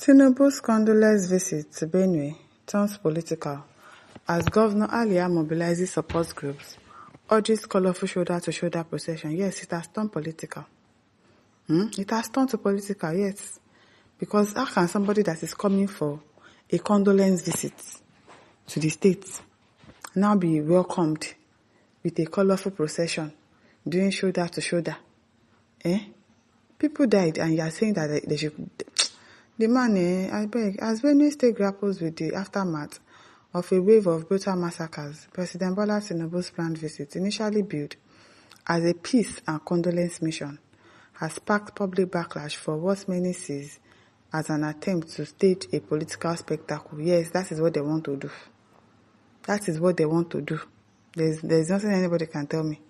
Tinubu's condolence visit to Benue turns political as Governor Alia mobilizes support groups, urges colorful shoulder-to-shoulder procession. Yes, it has turned political. It has turned to political, yes. Because how can somebody that is coming for a condolence visit to the state now be welcomed with a colorful procession, doing shoulder-to-shoulder? People died and you are saying that they should... The man, I beg, as Benue State grapples with the aftermath of a wave of brutal massacres, President Bola Tinubu's planned visit, initially billed as a peace and condolence mission, has sparked public backlash for what many sees as an attempt to stage a political spectacle. Yes, that is what they want to do. That is what they want to do. There's nothing anybody can tell me.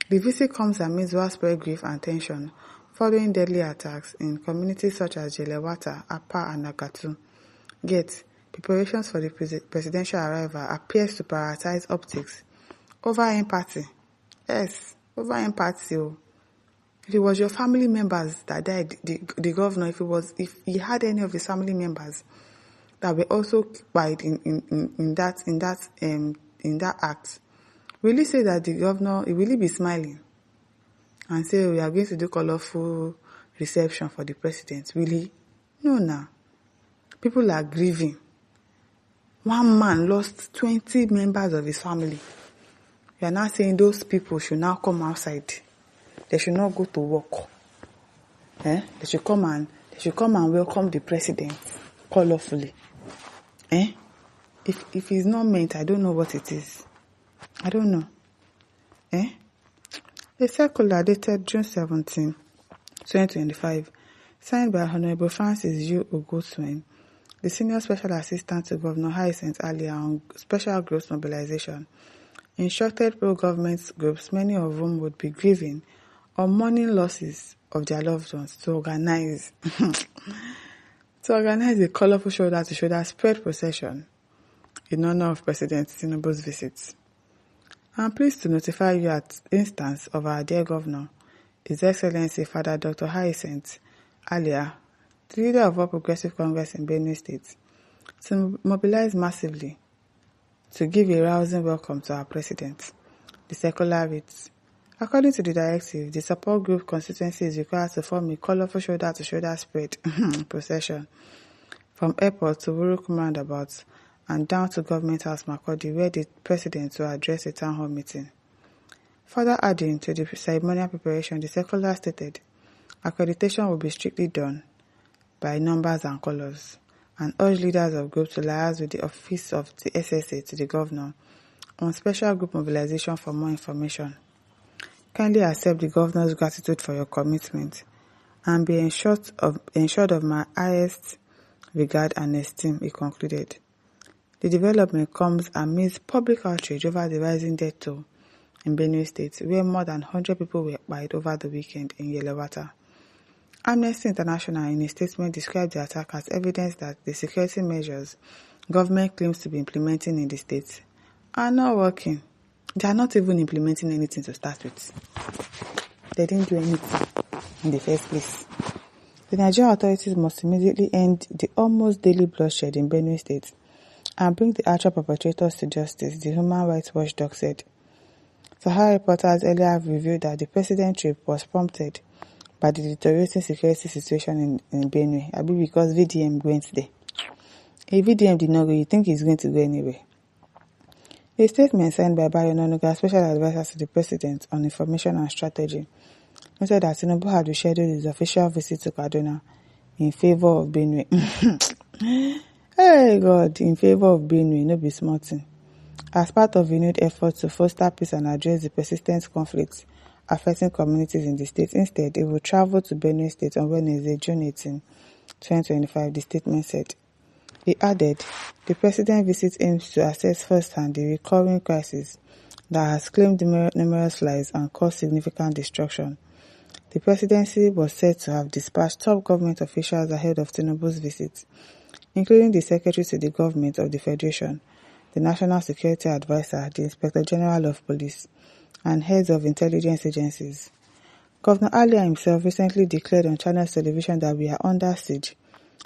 The visit comes amidst widespread grief and tension following deadly attacks in communities such as Jelewata, Apa, and Agatu. Yet, preparations for the presidential arrival appears to prioritize optics over empathy. Yes, over empathy. If it was your family members that died, the governor, if he had any of his family members that were also killed in that act, will he say that the governor, will he be smiling and say, we are going to do colorful reception for the president? Will he? No, now. People are grieving. One man lost 20 members of his family. You are now saying those people should now come outside. They should not go to work. They should come and welcome the president colorfully. If it's not meant, I don't know what it is. I don't know. A circular dated June 17, 2025, signed by Honorable Francis U. Ogoswen, the Senior Special Assistant to Governor Hyacinth Alia on special groups mobilization, instructed pro-government groups, many of whom would be grieving or mourning losses of their loved ones, to organize a colorful shoulder-to-shoulder spread procession in honor of President Tinubu's visits. I am pleased to notify you at instance of our dear Governor, His Excellency Father Dr. Hyacinth Alia, the leader of All Progressive Congress in Benue State, to mobilize massively to give a rousing welcome to our President. The circular reads, according to the directive, the support group constituency is required to form a colorful shoulder-to-shoulder spread procession from airport to Wurukum roundabout and down to Government House Makurdi, where the President will address a town hall meeting. Further adding to the ceremonial preparation, the circular stated, accreditation will be strictly done by numbers and colors, and urge leaders of groups to liaise with the office of the SSA to the Governor on special group mobilization for more information. Kindly accept the Governor's gratitude for your commitment and be ensured of my highest regard and esteem, he concluded. The development comes amidst public outrage over the rising death toll in Benue State, where more than 100 people were killed over the weekend in Yelewata. Amnesty International, in a statement, described the attack as evidence that the security measures government claims to be implementing in the state are not working. They are not even implementing anything to start with. They didn't do anything in the first place. The Nigerian authorities must immediately end the almost daily bloodshed in Benue State and bring the actual perpetrators to justice, the Human Rights Watchdog said. Sahara reporters earlier have revealed that the president's trip was prompted by the deteriorating security situation in Benue, because VDM went there. If VDM did not go, you think he's going to go anywhere? A statement signed by Bayo Nonuga, special advisor to the president on information and strategy, noted that Tinubu had rescheduled his official visit to Kaduna in favor of Benue. Hey God, in favor of Benue, no be small thing. As part of renewed efforts to foster peace and address the persistent conflicts affecting communities in the state, instead, it will travel to Benue State on Wednesday, June 18, 2025, the statement said. He added, the president's visit aims to assess firsthand the recurring crisis that has claimed numerous lives and caused significant destruction. The presidency was said to have dispatched top government officials ahead of Tinubu's visit, including the Secretary to the Government of the Federation, the National Security Advisor, the Inspector General of Police, and heads of intelligence agencies. Governor Alia himself recently declared on Channels Television that we are under siege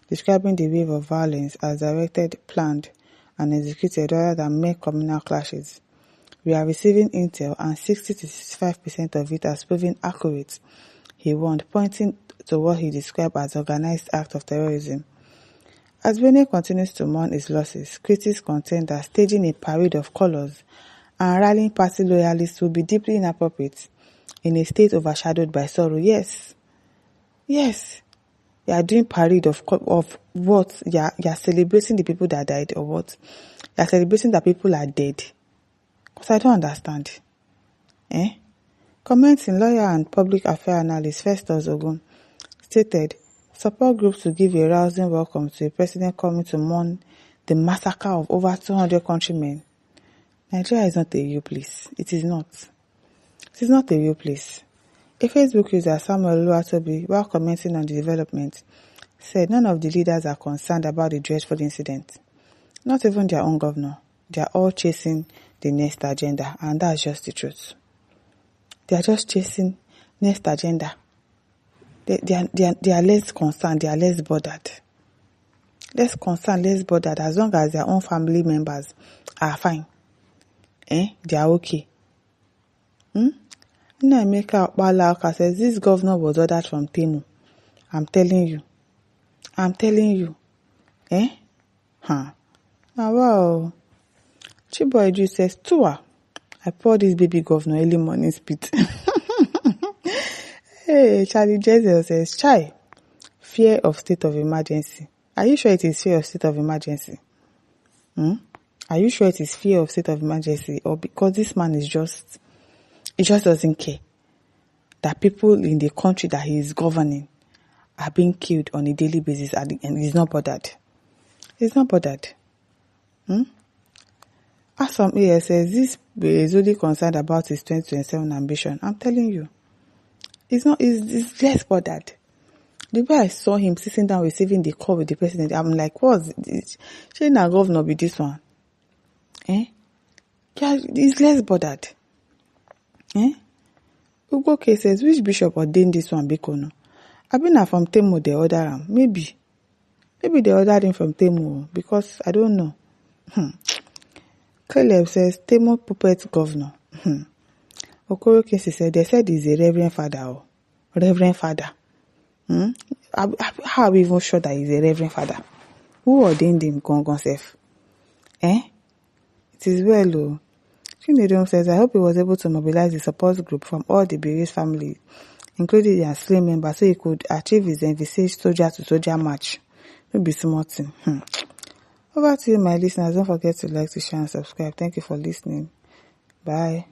describing the wave of violence as directed, planned, and executed rather than mere communal clashes. We are receiving intel and 60 to 65% of it has proven accurate, he warned, pointing to what he described as organized act of terrorism. As Benue continues to mourn its losses, critics contend that staging a parade of colors and rallying party loyalists would be deeply inappropriate in a state overshadowed by sorrow. Yes. You are doing parade of what? You are celebrating the people that died or what? You are celebrating that people are dead. Because I don't understand. Commenting, lawyer and public affairs analyst Festus Ogun stated, support groups to give a rousing welcome to a president coming to mourn the massacre of over 200 countrymen. Nigeria is not a real place. It is not. It is not a real place. A Facebook user, Samuel Oluwatobi, while commenting on the development, said none of the leaders are concerned about the dreadful incident. Not even their own governor. They are all chasing the next agenda, and that's just the truth. They are just chasing next agenda. They are less concerned, they are less bothered. Less concerned, less bothered, as long as their own family members are fine. They are okay. Emeka Okpala says this governor was ordered from Tinubu. I'm telling you. Now wow. Chiboy Ju says, Tua, I pour this baby governor early morning spit. Hey, Charlie Jezel says, Chai, fear of state of emergency. Are you sure it is fear of state of emergency? Are you sure it is fear of state of emergency? Or because this man he just doesn't care that people in the country that he is governing are being killed on a daily basis and he's not bothered. He's not bothered. As some AS says, this is only concerned about his 2027 ambition. I'm telling you. He's less bothered. The way I saw him sitting down receiving the call with the president, I'm like, what's this? Shouldn't our governor be this one? Yeah, he's less bothered. Ugo says, which bishop ordained this one, Bikono? I've been from Temu, they order him. Maybe they ordered him from Temu, because I don't know. Caleb says, Temu puppet governor. Okoro Kesi said, they said he's a reverend father. Reverend father. How are we even sure that he's a reverend father? Who ordained him, Gongon Sef? It is well, Chinedom says, I hope he was able to mobilize the support group from all the various families, including their slain members, so he could achieve his envisaged soldier-to-soldier match. It'll be small thing. Over to you, my listeners. Don't forget to like, to share, and subscribe. Thank you for listening. Bye.